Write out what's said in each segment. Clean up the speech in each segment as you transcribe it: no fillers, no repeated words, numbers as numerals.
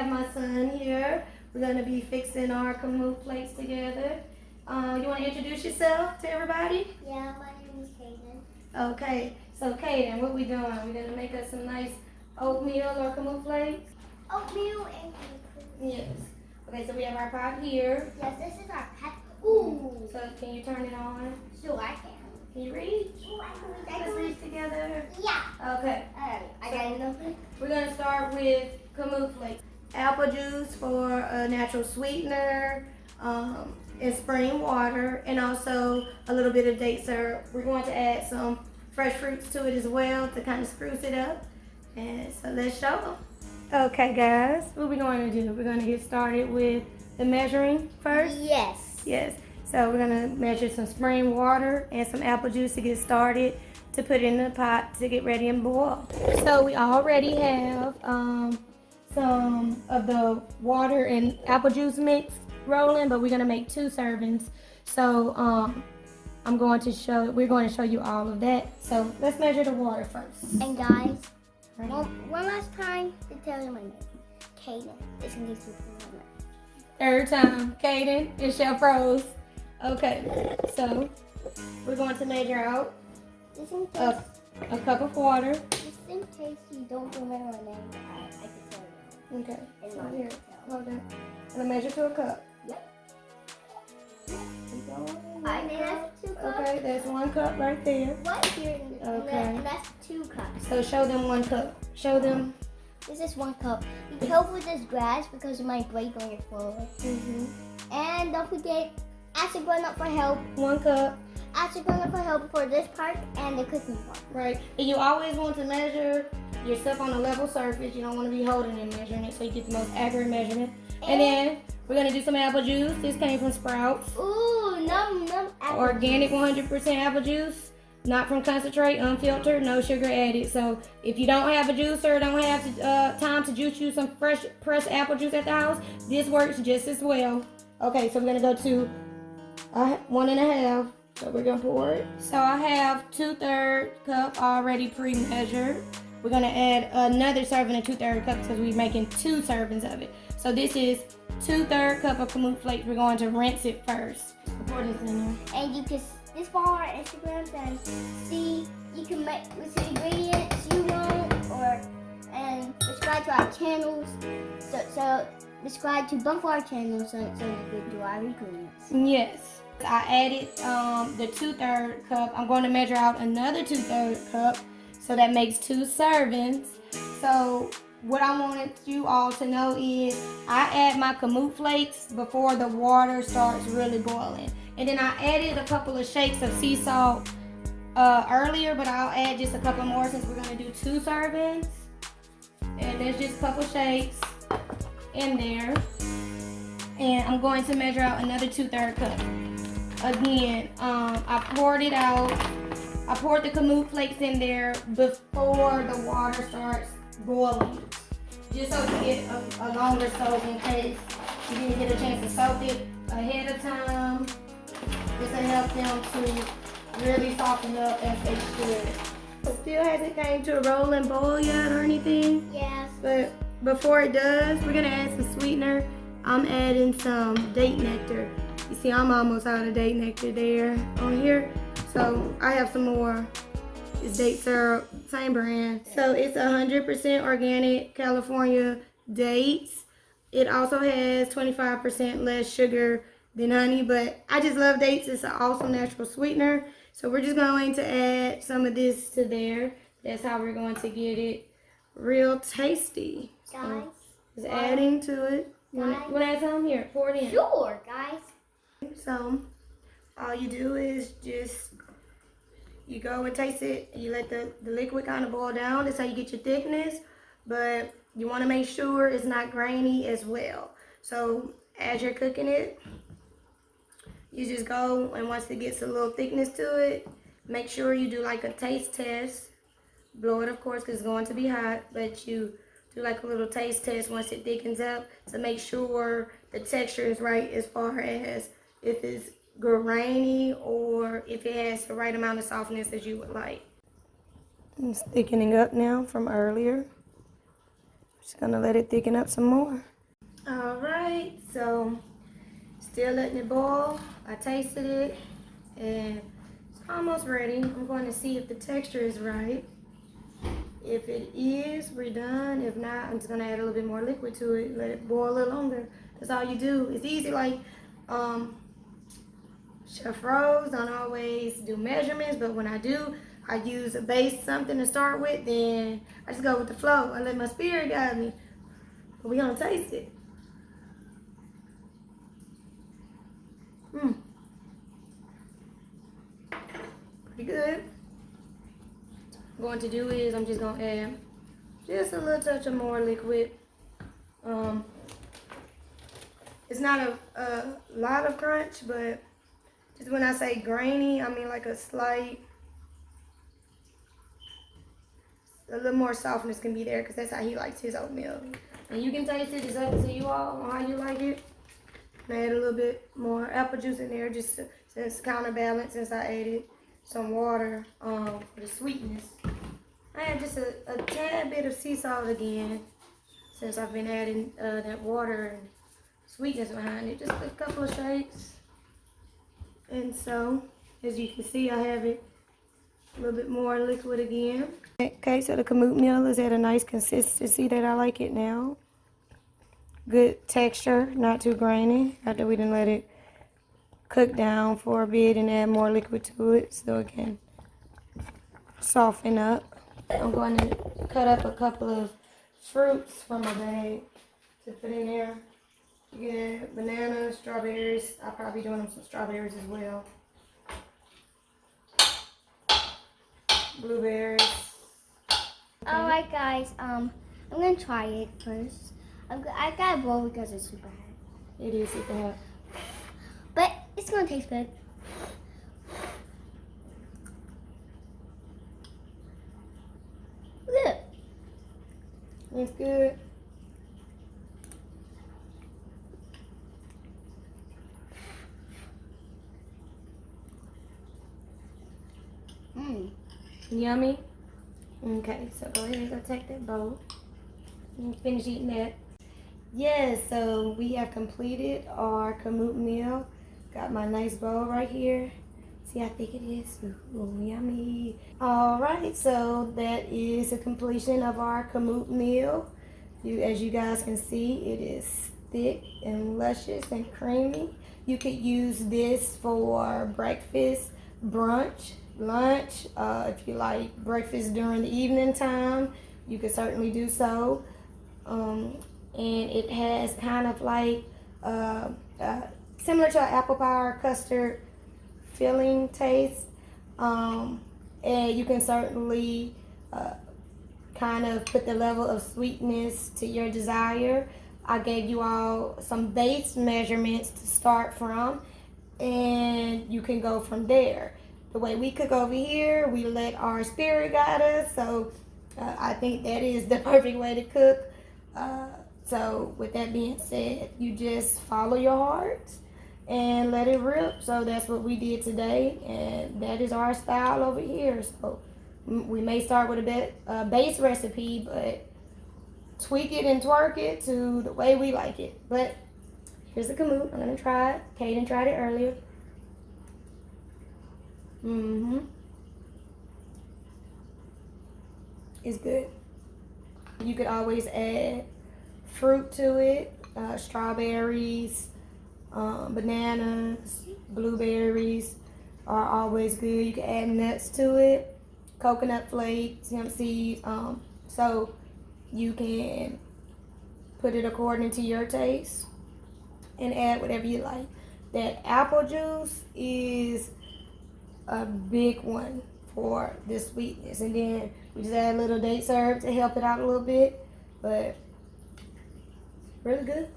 have my son here. We're going to be fixing our Kamut Flakes together. You want to introduce yourself to everybody? Yeah, my name is Kaden. Okay, so Kaden, what we doing? We're going to make us some nice oatmeal or Kamut Flakes? Oatmeal and Kamut. Yes. Okay, so we have our pot here. Yes, this is our pot. Ooh. So can you turn it on? Sure, I can. Can you reach? Ooh, I can reach. Let's reach together. Yeah. Okay. Alright, I got enough. We're going to start with Kamut Flakes. Apple juice for a natural sweetener, and spring water, and also a little bit of date syrup. We're going to add some fresh fruits to it as well to kind of spruce it up. And so let's show them. Okay guys, what we're going to do, we're going to get started with the measuring first. Yes. Yes. So we're going to measure some spring water and some apple juice to get started, to put in the pot to get ready and boil. So we already have some of the water and apple juice mix rolling, but we're going to make 2 servings. So we're going to show you all of that. So let's measure the water first. And guys, one last time to tell you my name. Kaden. It's in case you remember. Third time. Kaden, it's your pros. Okay, so we're going to measure out Just in case, a cup of water. just in case you don't remember my name, I can tell you. Okay, It's so not here, tell. hold on. I'm going to measure to a cup. Yep. Keep going. I think that's 2 cups. Okay, there's 1 cup right there. Right here. Okay. And that's 2 cups. So show them 1 cup. Show them. This is 1 cup. Be careful with this grass because it might break on your floor. And don't forget, ask your grown up for help. 1 cup. Ask your grown up for help for this part and the cooking part. Right. And you always want to measure your stuff on a level surface. You don't want to be holding and measuring it, so you get the most accurate measurement. And then we're going to do some apple juice. This came from Sprouts. Ooh, num apple Organic juice. 100% apple juice. Not from concentrate, unfiltered, no sugar added. So if you don't have a juicer, don't have time to juice you some fresh pressed apple juice at the house, this works just as well. Okay, so we're going to go to 1.5. So we're going to pour it. So I have 2/3 cup already pre-measured. We're going to add another serving of 2/3 cup because we're making 2 servings of it. So this is 2/3 cup of Kamut Flakes. We're going to rinse it first. Pour this in there. And you can just follow our Instagrams and see, you can make with the ingredients you want, and subscribe to our channels. So subscribe to both our channels so you can do our ingredients. Yes. I added the 2/3 cup. I'm going to measure out another 2/3 cup, so that makes 2 servings. So what I wanted you all to know is I add my Kamut Flakes before the water starts really boiling. And then I added a couple of shakes of sea salt earlier, but I'll add just a couple more since we're going to do 2 servings. And there's just a couple shakes in there. And I'm going to measure out another 2/3 cup. Again, I poured it out. I poured the Kamut Flakes in there before the water starts boiling, just so you get a longer soak in case you didn't get a chance to soak it ahead of time. This will help them to really soften up as they should. It still hasn't came to a rolling boil yet or anything. Yes. But before it does, we're gonna add some sweetener. I'm adding some date nectar. You see, I'm almost out of date nectar there on here. So I have some more. It's date syrup, same brand. So it's 100% organic California dates. It also has 25% less sugar than honey, but I just love dates. It's an awesome natural sweetener. So we're just going to add some of this to there. That's how we're going to get it real tasty. Guys. Just adding to it. You want to add some? Here, pour it in. Sure, guys. So all you do is you go and taste it, and you let the liquid kind of boil down. That's how you get your thickness, but you want to make sure it's not grainy as well. So as you're cooking it, you just go, and once it gets a little thickness to it, make sure you do like a taste test. Blow it, of course, because it's going to be hot, but you do like a little taste test once it thickens up to make sure the texture is right as far as if it's grainy or if it has the right amount of softness as you would like. It's thickening up now from earlier. Just gonna let it thicken up some more. All right, so still letting it boil. I tasted it and it's almost ready. I'm going to see if the texture is right. If it is, we're done. If not, I'm just gonna add a little bit more liquid to it, let it boil a little longer. That's all you do. It's easy, like Chef Rose don't always do measurements, but when I do, I use a base something to start with, then I just go with the flow. I let my spirit guide me. But we gonna taste it. Pretty good. What I'm going to do is I'm just gonna add just a little touch of more liquid. It's not a lot of crunch, but just when I say grainy, I mean like a little more softness can be there because that's how he likes his oatmeal. And you can taste it. It's up to you all on how you like it. I add a little bit more apple juice in there just since counterbalance, since I added some water for the sweetness. I add just a tad bit of sea salt again since I've been adding that water and sweetness behind it. Just a couple of shakes. And so, as you can see, I have it a little bit more liquid again. Okay, so the Kamut meal is at a nice consistency that I like it now. Good texture, not too grainy. After we didn't let it cook down for a bit and add more liquid to it so it can soften up. I'm going to cut up a couple of fruits from my bag to put in there. You can add bananas, strawberries. I'll probably be doing some strawberries as well. Blueberries. Alright guys, I'm gonna try it first. I got a bowl because it's super hot. It is super hot. But it's gonna taste good. Look. It's good. Yummy. Okay, so go ahead and go take that bowl and finish eating that. Yes, so we have completed our Kamut meal. Got my nice bowl right here. See how thick it is? Ooh, yummy. All right, so that is the completion of our Kamut meal. As you guys can see, it is thick and luscious and creamy. You could use this for breakfast, brunch, lunch. If you like breakfast during the evening time, you could certainly do so. And it has kind of like similar to an apple pie or custard filling taste. And you can certainly kind of put the level of sweetness to your desire. I gave you all some base measurements to start from, and you can go from there. The way we cook over here, we let our spirit guide us, so I think that is the perfect way to cook. So with that being said, you just follow your heart and let it rip. So that's what we did today, and that is our style over here. So we may start with a base recipe, but tweak it and twerk it to the way we like it. But here's the Kamut. I'm gonna try it. Kaden tried it earlier. It's good. You could always add fruit to it, strawberries, bananas, blueberries are always good. You can add nuts to it, coconut flakes, hemp seeds. So you can put it according to your taste and add whatever you like. That apple juice is a big one for the sweetness, and then we just add a little date syrup to help it out a little bit, but really good.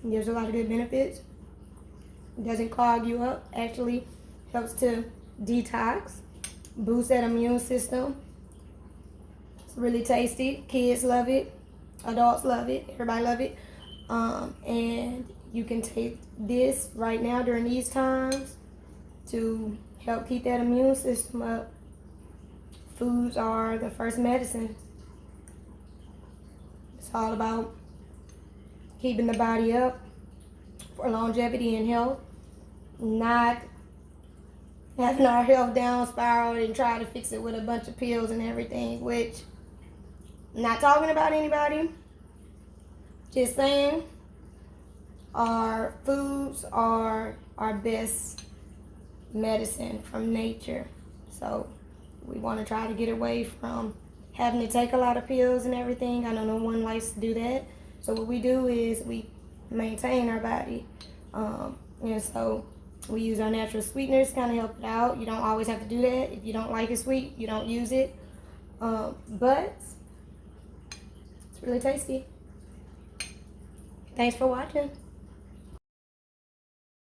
It gives a lot of good benefits. It doesn't clog you up. Actually helps to detox, boost that immune system. It's really tasty. Kids love it. Adults love it. Everybody love it. And you can take this right now during these times to help keep that immune system up. Foods are the first medicine. It's all about keeping the body up for longevity and health, not having our health down spiral and try to fix it with a bunch of pills and everything, which, not talking about anybody, just saying our foods are our best medicine from nature. So we want to try to get away from having to take a lot of pills and everything. I know no one likes to do that. So what we do is we maintain our body. And so we use our natural sweeteners to kind of help it out. You don't always have to do that. If you don't like it sweet, you don't use it. But it's really tasty. Thanks for watching.